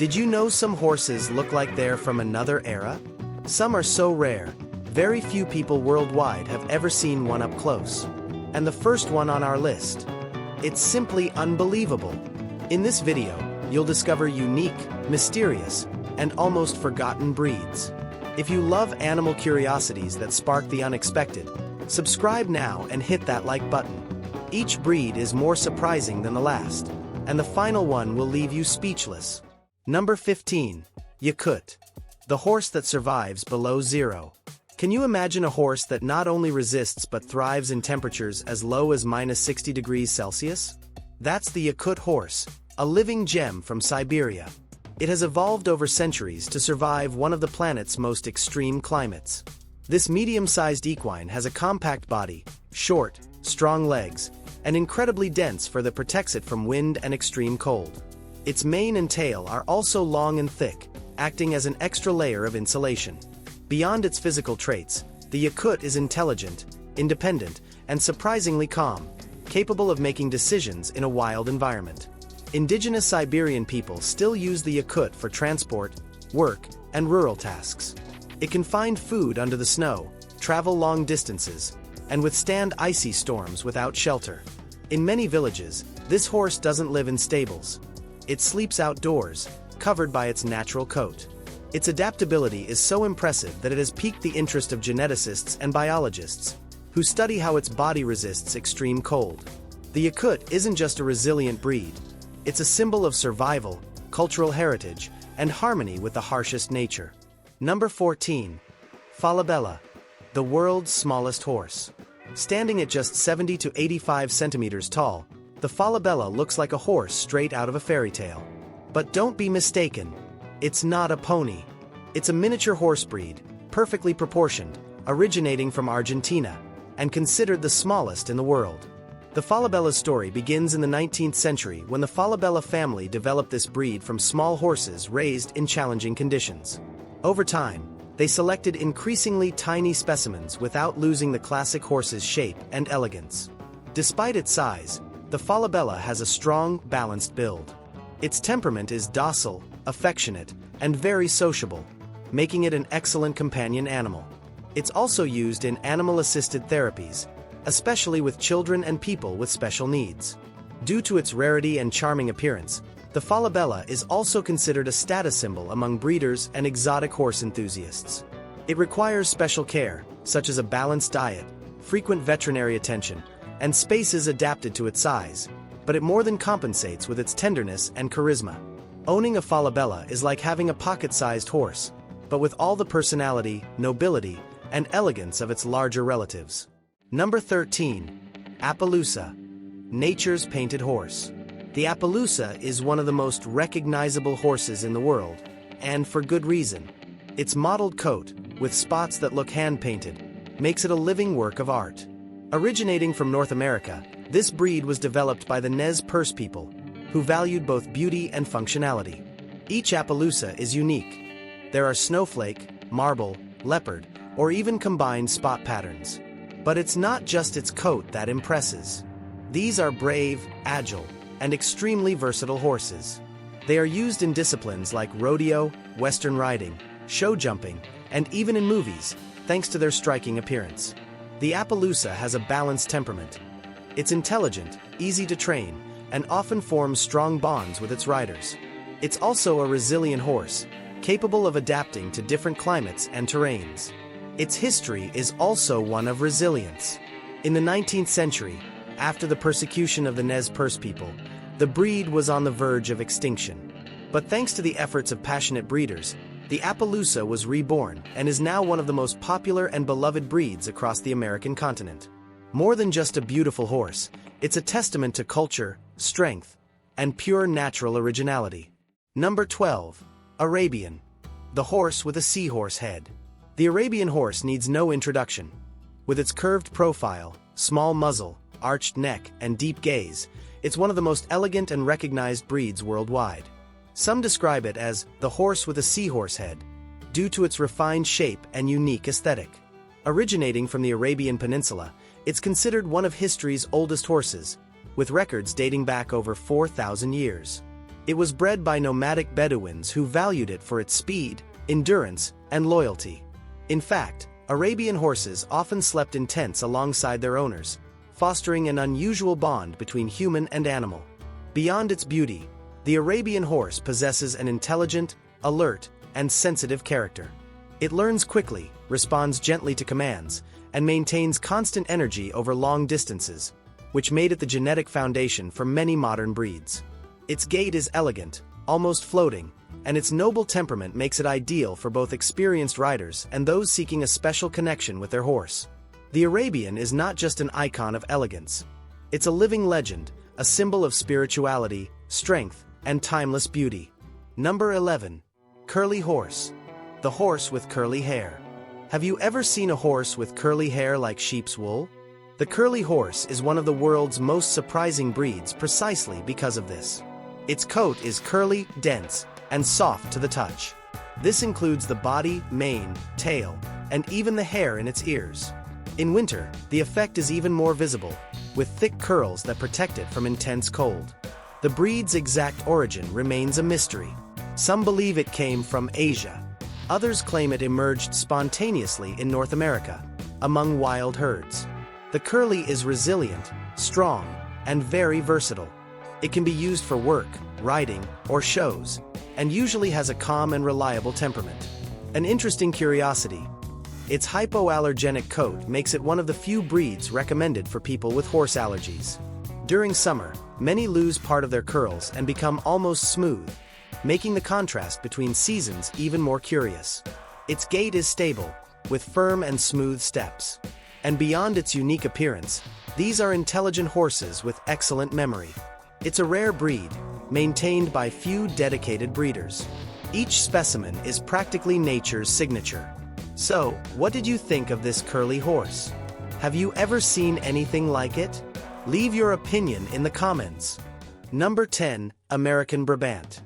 Did you know some horses look like they're from another era? Some are so rare, very few people worldwide have ever seen one up close. And the first one on our list. It's simply unbelievable. In this video, you'll discover unique, mysterious, and almost forgotten breeds. If you love animal curiosities that spark the unexpected, subscribe now and hit that like button. Each breed is more surprising than the last, and the final one will leave you speechless. Number 15. Yakut. The horse that survives below zero. Can you imagine a horse that not only resists but thrives in temperatures as low as -60 degrees Celsius? That's the Yakut horse, a living gem from Siberia. It has evolved over centuries to survive one of the planet's most extreme climates. This medium-sized equine has a compact body, short, strong legs, and incredibly dense fur that protects it from wind and extreme cold. Its mane and tail are also long and thick, acting as an extra layer of insulation. Beyond its physical traits, the Yakut is intelligent, independent, and surprisingly calm, capable of making decisions in a wild environment. Indigenous Siberian people still use the Yakut for transport, work, and rural tasks. It can find food under the snow, travel long distances, and withstand icy storms without shelter. In many villages, this horse doesn't live in stables. It sleeps outdoors, covered by its natural coat. Its adaptability is so impressive that it has piqued the interest of geneticists and biologists, who study how its body resists extreme cold. The Yakut isn't just a resilient breed, it's a symbol of survival, cultural heritage, and harmony with the harshest nature. Number 14. Falabella, the world's smallest horse. Standing at just 70 to 85 centimeters tall, the Falabella looks like a horse straight out of a fairy tale. But don't be mistaken, it's not a pony. It's a miniature horse breed, perfectly proportioned, originating from Argentina, and considered the smallest in the world. The Falabella's story begins in the 19th century when the Falabella family developed this breed from small horses raised in challenging conditions. Over time, they selected increasingly tiny specimens without losing the classic horse's shape and elegance. Despite its size, the Falabella has a strong, balanced build. Its temperament is docile, affectionate, and very sociable, making it an excellent companion animal. It's also used in animal-assisted therapies, especially with children and people with special needs. Due to its rarity and charming appearance, the Falabella is also considered a status symbol among breeders and exotic horse enthusiasts. It requires special care, such as a balanced diet, frequent veterinary attention, and spaces adapted to its size, but it more than compensates with its tenderness and charisma. Owning a Falabella is like having a pocket-sized horse, but with all the personality, nobility, and elegance of its larger relatives. Number 13. Appaloosa, nature's painted horse. The Appaloosa is one of the most recognizable horses in the world, and for good reason. Its mottled coat, with spots that look hand-painted, makes it a living work of art. Originating from North America, this breed was developed by the Nez Perce people, who valued both beauty and functionality. Each Appaloosa is unique. There are snowflake, marble, leopard, or even combined spot patterns. But it's not just its coat that impresses. These are brave, agile, and extremely versatile horses. They are used in disciplines like rodeo, western riding, show jumping, and even in movies, thanks to their striking appearance. The Appaloosa has a balanced temperament. It's intelligent, easy to train, and often forms strong bonds with its riders. It's also a resilient horse, capable of adapting to different climates and terrains. Its history is also one of resilience. In the 19th century, after the persecution of the Nez Perce people, the breed was on the verge of extinction. But thanks to the efforts of passionate breeders, the Appaloosa was reborn and is now one of the most popular and beloved breeds across the American continent. More than just a beautiful horse, it's a testament to culture, strength, and pure natural originality. Number 12. Arabian, the horse with a seahorse head. The Arabian horse needs no introduction. With its curved profile, small muzzle, arched neck, and deep gaze, it's one of the most elegant and recognized breeds worldwide. Some describe it as the horse with a seahorse head, due to its refined shape and unique aesthetic. Originating from the Arabian Peninsula, it's considered one of history's oldest horses, with records dating back over 4,000 years. It was bred by nomadic Bedouins who valued it for its speed, endurance, and loyalty. In fact, Arabian horses often slept in tents alongside their owners, fostering an unusual bond between human and animal. Beyond its beauty, the Arabian horse possesses an intelligent, alert, and sensitive character. It learns quickly, responds gently to commands, and maintains constant energy over long distances, which made it the genetic foundation for many modern breeds. Its gait is elegant, almost floating, and its noble temperament makes it ideal for both experienced riders and those seeking a special connection with their horse. The Arabian is not just an icon of elegance. It's a living legend, a symbol of spirituality, strength, and timeless beauty. Number 11. Curly Horse. The horse with curly hair. Have you ever seen a horse with curly hair like sheep's wool? The curly horse is one of the world's most surprising breeds precisely because of this. Its coat is curly, dense, and soft to the touch. This includes the body, mane, tail, and even the hair in its ears. In winter, the effect is even more visible, with thick curls that protect it from intense cold. The breed's exact origin remains a mystery. Some believe it came from Asia. Others claim it emerged spontaneously in North America, among wild herds. The curly is resilient, strong, and very versatile. It can be used for work, riding, or shows, and usually has a calm and reliable temperament. An interesting curiosity: its hypoallergenic coat makes it one of the few breeds recommended for people with horse allergies. During summer, many lose part of their curls and become almost smooth, making the contrast between seasons even more curious. Its gait is stable, with firm and smooth steps. And beyond its unique appearance, these are intelligent horses with excellent memory. It's a rare breed, maintained by few dedicated breeders. Each specimen is practically nature's signature. So, what did you think of this curly horse? Have you ever seen anything like it? Leave your opinion in the comments. Number 10. American Brabant.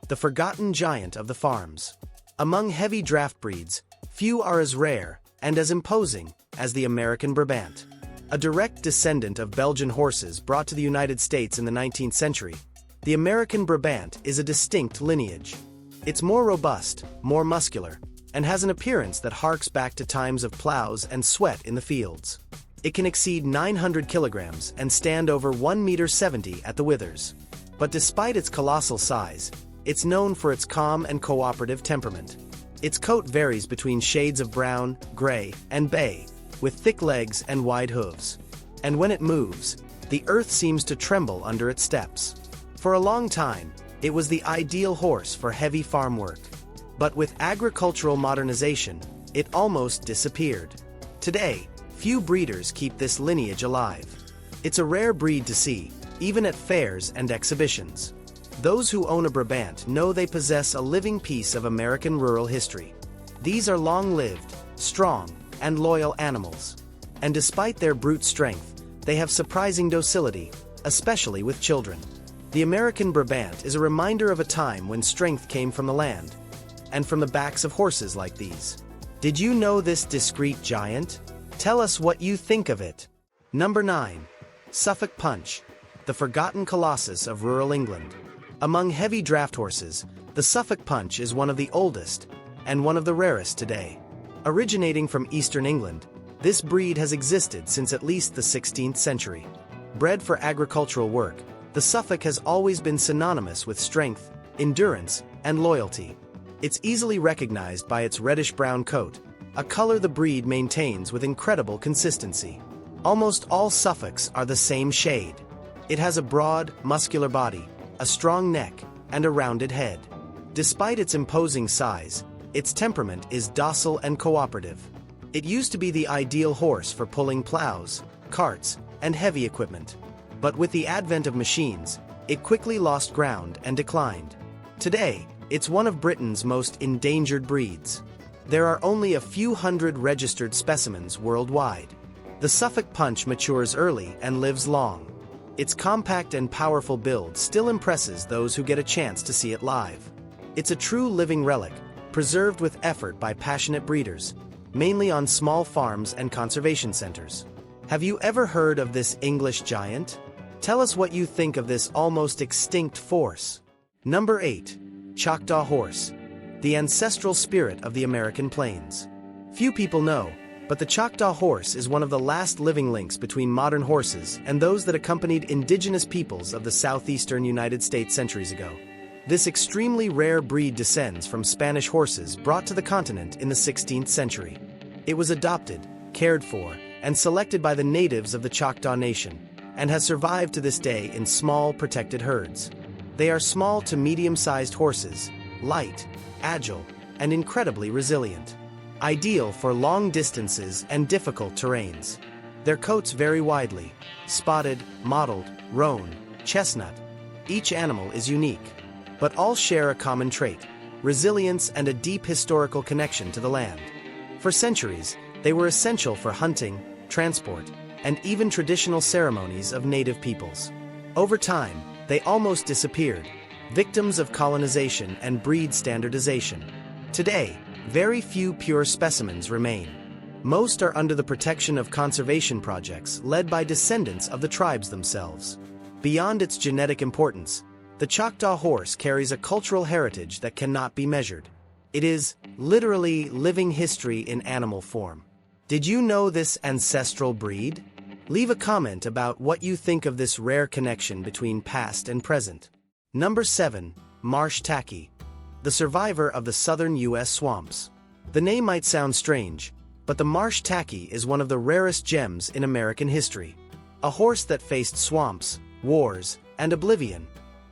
The forgotten giant of the farms. Among heavy draft breeds, few are as rare and as imposing as the American Brabant. A direct descendant of Belgian horses brought to the United States in the 19th century, the American Brabant is a distinct lineage. It's more robust, more muscular, and has an appearance that harks back to times of plows and sweat in the fields. It can exceed 900 kilograms and stand over 1.70 meters at the withers. But despite its colossal size, it's known for its calm and cooperative temperament. Its coat varies between shades of brown, gray, and bay, with thick legs and wide hooves. And when it moves, the earth seems to tremble under its steps. For a long time, it was the ideal horse for heavy farm work. But with agricultural modernization, it almost disappeared. Today, few breeders keep this lineage alive. It's a rare breed to see, even at fairs and exhibitions. Those who own a Brabant know they possess a living piece of American rural history. These are long-lived, strong, and loyal animals. And despite their brute strength, they have surprising docility, especially with children. The American Brabant is a reminder of a time when strength came from the land, and from the backs of horses like these. Did you know this discreet giant? Tell us what you think of it. Number 9. Suffach Punch. The forgotten colossus of rural England. Among heavy draft horses, the Suffach Punch is one of the oldest, and one of the rarest today. Originating from eastern England, this breed has existed since at least the 16th century. Bred for agricultural work, the Suffolk has always been synonymous with strength, endurance, and loyalty. It's easily recognized by its reddish-brown coat, a color the breed maintains with incredible consistency. Almost all Suffolks are the same shade. It has a broad, muscular body, a strong neck, and a rounded head. Despite its imposing size, its temperament is docile and cooperative. It used to be the ideal horse for pulling plows, carts, and heavy equipment. But with the advent of machines, it quickly lost ground and declined. Today, it's one of Britain's most endangered breeds. There are only a few hundred registered specimens worldwide. The Suffach Punch matures early and lives long. Its compact and powerful build still impresses those who get a chance to see it live. It's a true living relic, preserved with effort by passionate breeders, mainly on small farms and conservation centers. Have you ever heard of this English giant? Tell us what you think of this almost extinct force. Number 8. Chakdah Horse, the ancestral spirit of the American plains. Few people know, but the Chakdah Horse is one of the last living links between modern horses and those that accompanied indigenous peoples of the southeastern United States centuries ago. This extremely rare breed descends from Spanish horses brought to the continent in the 16th century. It was adopted, cared for, and selected by the natives of the Chakdah Nation, and has survived to this day in small, protected herds. They are small to medium-sized horses, light, agile, and incredibly resilient. Ideal for long distances and difficult terrains. Their coats vary widely: spotted, mottled, roan, chestnut. Each animal is unique, but all share a common trait: resilience and a deep historical connection to the land. For centuries, they were essential for hunting, transport, and even traditional ceremonies of native peoples. Over time, they almost disappeared, victims of colonization and breed standardization. Today, very few pure specimens remain. Most are under the protection of conservation projects led by descendants of the tribes themselves. Beyond its genetic importance, the Chakdah horse carries a cultural heritage that cannot be measured. It is, literally, living history in animal form. Did you know this ancestral breed? Leave a comment about what you think of this rare connection between past and present. Number 7. Marsh Taki, the survivor of the southern U.S. swamps. The name might sound strange, but the Marsh Taki is one of the rarest gems in American history. A horse that faced swamps, wars, and oblivion,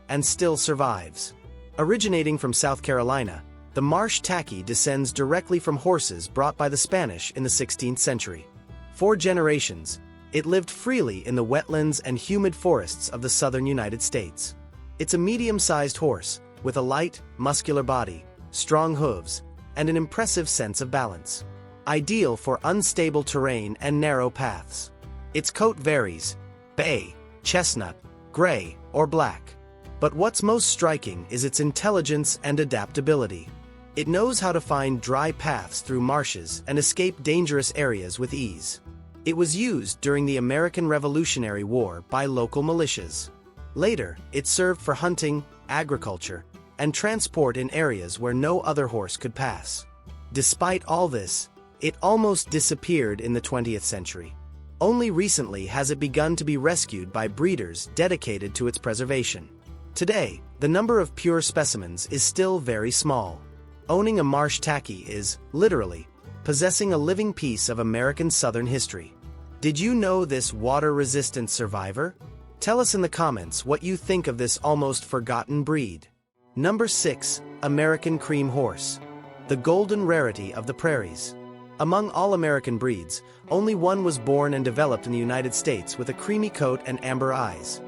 and still survives. Originating from South Carolina, the Marsh Taki descends directly from horses brought by the Spanish in the 16th century. For generations, it lived freely in the wetlands and humid forests of the southern United States. It's a medium-sized horse, with a light, muscular body, strong hooves, and an impressive sense of balance. Ideal for unstable terrain and narrow paths. Its coat varies: bay, chestnut, gray, or black. But what's most striking is its intelligence and adaptability. It knows how to find dry paths through marshes and escape dangerous areas with ease. It was used during the American Revolutionary War by local militias. Later, it served for hunting, agriculture, and transport in areas where no other horse could pass. Despite all this, it almost disappeared in the 20th century. Only recently has it begun to be rescued by breeders dedicated to its preservation. Today, the number of pure specimens is still very small. Owning a Marsh Taki is, literally, possessing a living piece of American Southern history. Did you know this water-resistant survivor? Tell us in the comments what you think of this almost forgotten breed. Number 6. American Cream Horse, the golden rarity of the prairies. Among all American breeds, only one was born and developed in the United States with a creamy coat and amber eyes: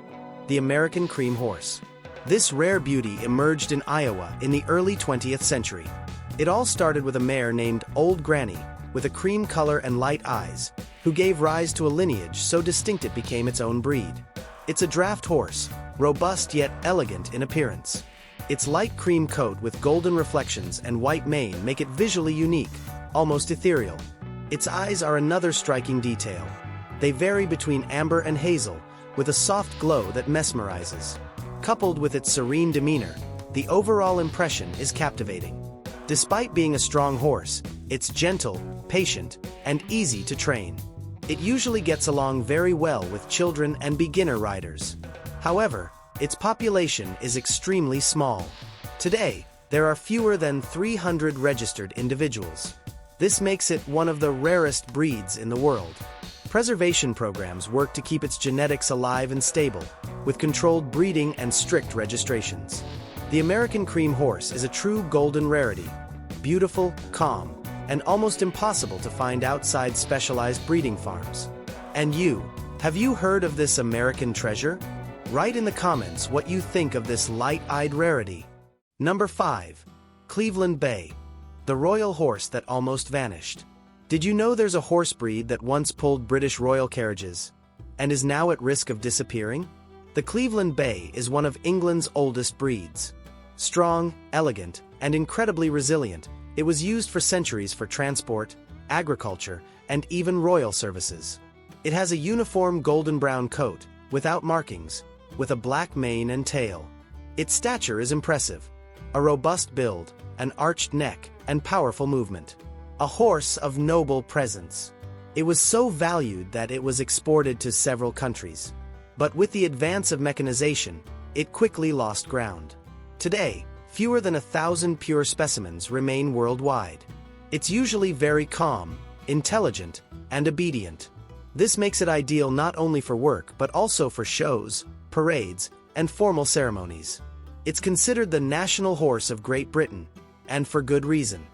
the American Cream Horse. This rare beauty emerged in Iowa in the early 20th century. It all started with a mare named Old Granny, with a cream color and light eyes, who gave rise to a lineage so distinct it became its own breed. It's a draft horse, robust yet elegant in appearance. Its light cream coat with golden reflections and white mane make it visually unique, almost ethereal. Its eyes are another striking detail. They vary between amber and hazel, with a soft glow that mesmerizes. Coupled with its serene demeanor, the overall impression is captivating. Despite being a strong horse, it's gentle, patient, and easy to train. It usually gets along very well with children and beginner riders. However, its population is extremely small. Today, there are fewer than 300 registered individuals. This makes it one of the rarest breeds in the world. Preservation programs work to keep its genetics alive and stable, with controlled breeding and strict registrations. The American Cream Horse is a true golden rarity, beautiful, calm, and almost impossible to find outside specialized breeding farms. And you, have you heard of this American treasure? Write in the comments what you think of this light-eyed rarity. Number 5. Cleveland Bay, the royal horse that almost vanished. Did you know there's a horse breed that once pulled British royal carriages, and is now at risk of disappearing? The Cleveland Bay is one of England's oldest breeds. Strong, elegant, and incredibly resilient, it was used for centuries for transport, agriculture, and even royal services. It has a uniform golden-brown coat, without markings, with a black mane and tail. Its stature is impressive. A robust build, an arched neck, and powerful movement. A horse of noble presence. It was so valued that it was exported to several countries. But with the advance of mechanization, it quickly lost ground. Today, fewer than 1,000 pure specimens remain worldwide. It's usually very calm, intelligent, and obedient. This makes it ideal not only for work but also for shows, parades, and formal ceremonies. It's considered the national horse of Great Britain, and for good reason.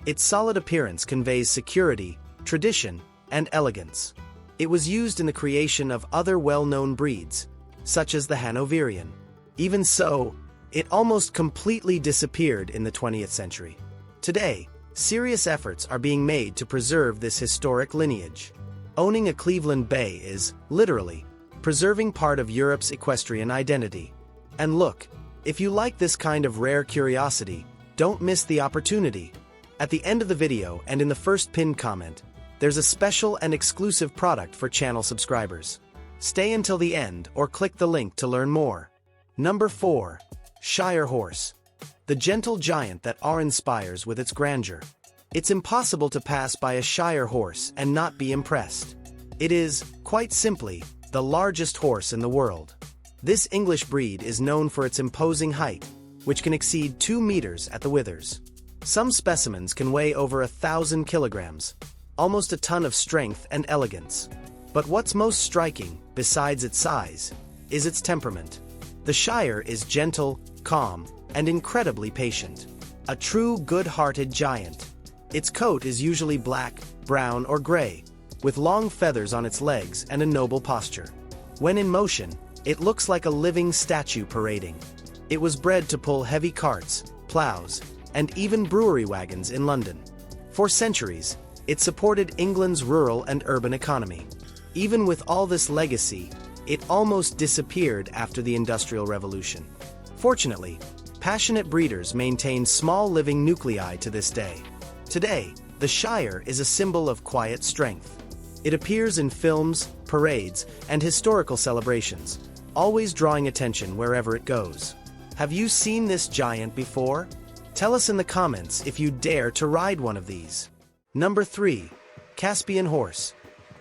Its solid appearance conveys security, tradition, and elegance. It was used in the creation of other well-known breeds, such as the Hanoverian. Even so, it almost completely disappeared in the 20th century. Today, serious efforts are being made to preserve this historic lineage. Owning a Cleveland Bay is, literally, preserving part of Europe's equestrian identity. And look, if you like this kind of rare curiosity, don't miss the opportunity. At the end of the video and in the first pinned comment, there's a special and exclusive product for channel subscribers. Stay until the end or click the link to learn more. Number 4. Shire Horse. The gentle giant that awe-inspires with its grandeur. It's impossible to pass by a Shire horse and not be impressed. It is, quite simply, the largest horse in the world. This English breed is known for its imposing height, which can exceed 2 meters at the withers. Some specimens can weigh over 1,000 kilograms, almost a ton of strength and elegance. But what's most striking, besides its size, is its temperament. The Shire is gentle, calm, and incredibly patient. A true good-hearted giant. Its coat is usually black, brown, or gray, with long feathers on its legs and a noble posture. When in motion, it looks like a living statue parading. It was bred to pull heavy carts, plows, and even brewery wagons in London. For centuries, it supported England's rural and urban economy. Even with all this legacy, it almost disappeared after the Industrial Revolution. Fortunately, passionate breeders maintain small living nuclei to this day. Today, the Shire is a symbol of quiet strength. It appears in films, parades, and historical celebrations, always drawing attention wherever it goes. Have you seen this giant before? Tell us in the comments if you dare to ride one of these. Number 3. Caspian Horse.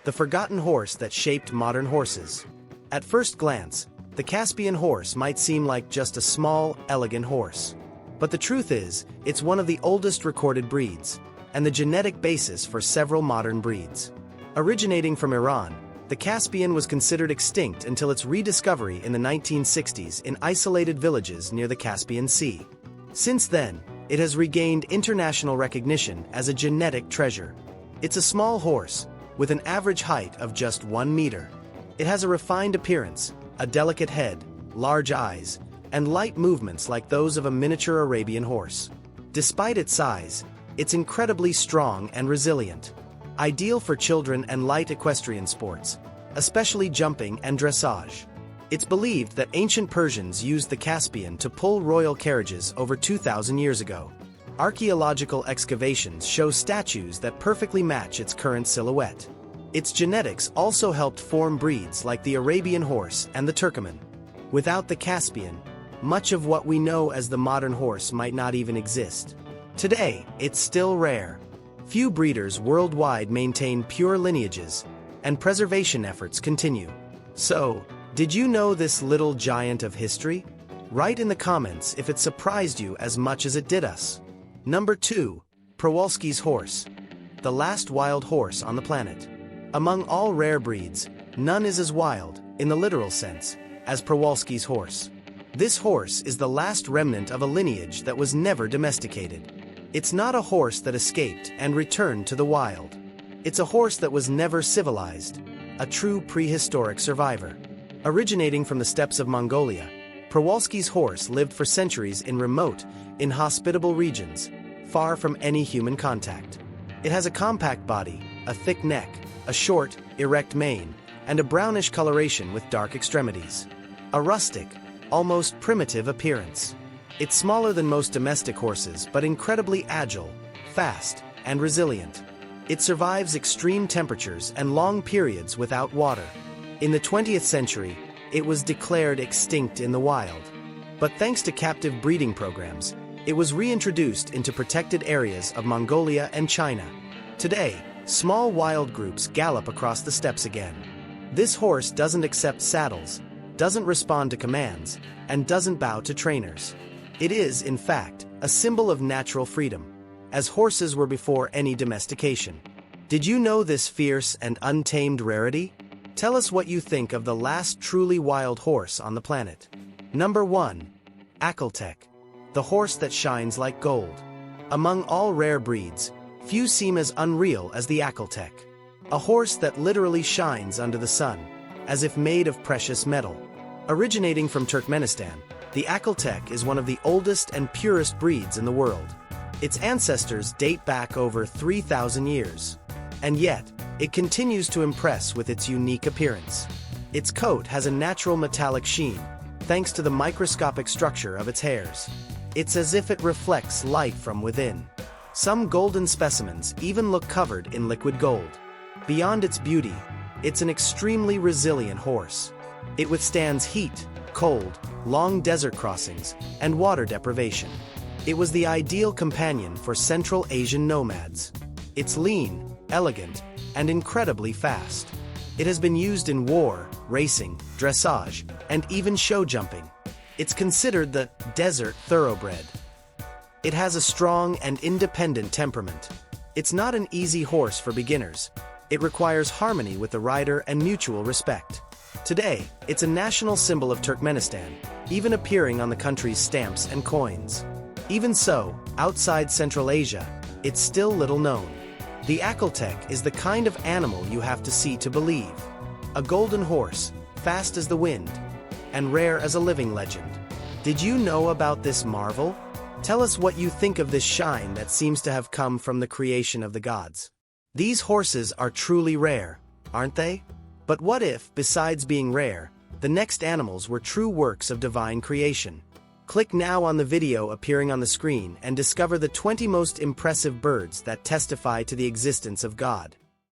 The forgotten horse that shaped modern horses. At first glance, the Caspian horse might seem like just a small, elegant horse. But the truth is, it's one of the oldest recorded breeds, and the genetic basis for several modern breeds. Originating from Iran, the Caspian was considered extinct until its rediscovery in the 1960s in isolated villages near the Caspian Sea. Since then, it has regained international recognition as a genetic treasure. It's a small horse, with an average height of just 1 meter. It has a refined appearance, a delicate head, large eyes, and light movements like those of a miniature Arabian horse. Despite its size, it's incredibly strong and resilient. Ideal for children and light equestrian sports, especially jumping and dressage. It's believed that ancient Persians used the Caspian to pull royal carriages over 2,000 years ago. Archaeological excavations show statues that perfectly match its current silhouette. Its genetics also helped form breeds like the Arabian horse and the Turkoman. Without the Caspian, much of what we know as the modern horse might not even exist. Today, it's still rare. Few breeders worldwide maintain pure lineages, and preservation efforts continue. So, did you know this little giant of history? Write in the comments if it surprised you as much as it did us. Number 2. Prololskis Horse. The last wild horse on the planet. Among all rare breeds, none is as wild, in the literal sense, as Prololskis Horse. This horse is the last remnant of a lineage that was never domesticated. It's not a horse that escaped and returned to the wild. It's a horse that was never civilized, a true prehistoric survivor. Originating from the steppes of Mongolia, Prololskis Horse lived for centuries in remote, inhospitable regions, far from any human contact. It has a compact body, a thick neck, a short, erect mane, and a brownish coloration with dark extremities. A rustic, almost primitive appearance. It's smaller than most domestic horses but incredibly agile, fast, and resilient. It survives extreme temperatures and long periods without water. In the 20th century, it was declared extinct in the wild. But thanks to captive breeding programs, it was reintroduced into protected areas of Mongolia and China. Today, small wild groups gallop across the steppes again. This horse doesn't accept saddles, doesn't respond to commands, and doesn't bow to trainers. It is, in fact, a symbol of natural freedom, as horses were before any domestication. Did you know this fierce and untamed rarity? Tell us what you think of the last truly wild horse on the planet. Number 1. Accult, the horse that shines like gold. Among all rare breeds, few seem as unreal as the Accult, a horse that literally shines under the sun, as if made of precious metal. Originating from Turkmenistan, the Accult is one of the oldest and purest breeds in the world. Its ancestors date back over 3,000 years. And yet, it continues to impress with its unique appearance. Its coat has a natural metallic sheen, thanks to the microscopic structure of its hairs. It's as if it reflects light from within. Some golden specimens even look covered in liquid gold. Beyond its beauty, it's an extremely resilient horse. It withstands heat, cold, long desert crossings, and water deprivation. It was the ideal companion for Central Asian nomads. It's lean, elegant, and incredibly fast. It has been used in war, racing, dressage, and even show jumping. It's considered the desert thoroughbred. It has a strong and independent temperament. It's not an easy horse for beginners. It requires harmony with the rider and mutual respect. Today, it's a national symbol of Turkmenistan, even appearing on the country's stamps and coins. Even so, outside Central Asia, it's still little known. The Accult is the kind of animal you have to see to believe. A golden horse, fast as the wind, and rare as a living legend. Did you know about this marvel? Tell us what you think of this shine that seems to have come from the creation of the gods. These horses are truly rare, aren't they? But what if, besides being rare, the next animals were true works of divine creation? Click now on the video appearing on the screen and discover the 20 most impressive birds that testify to the existence of God.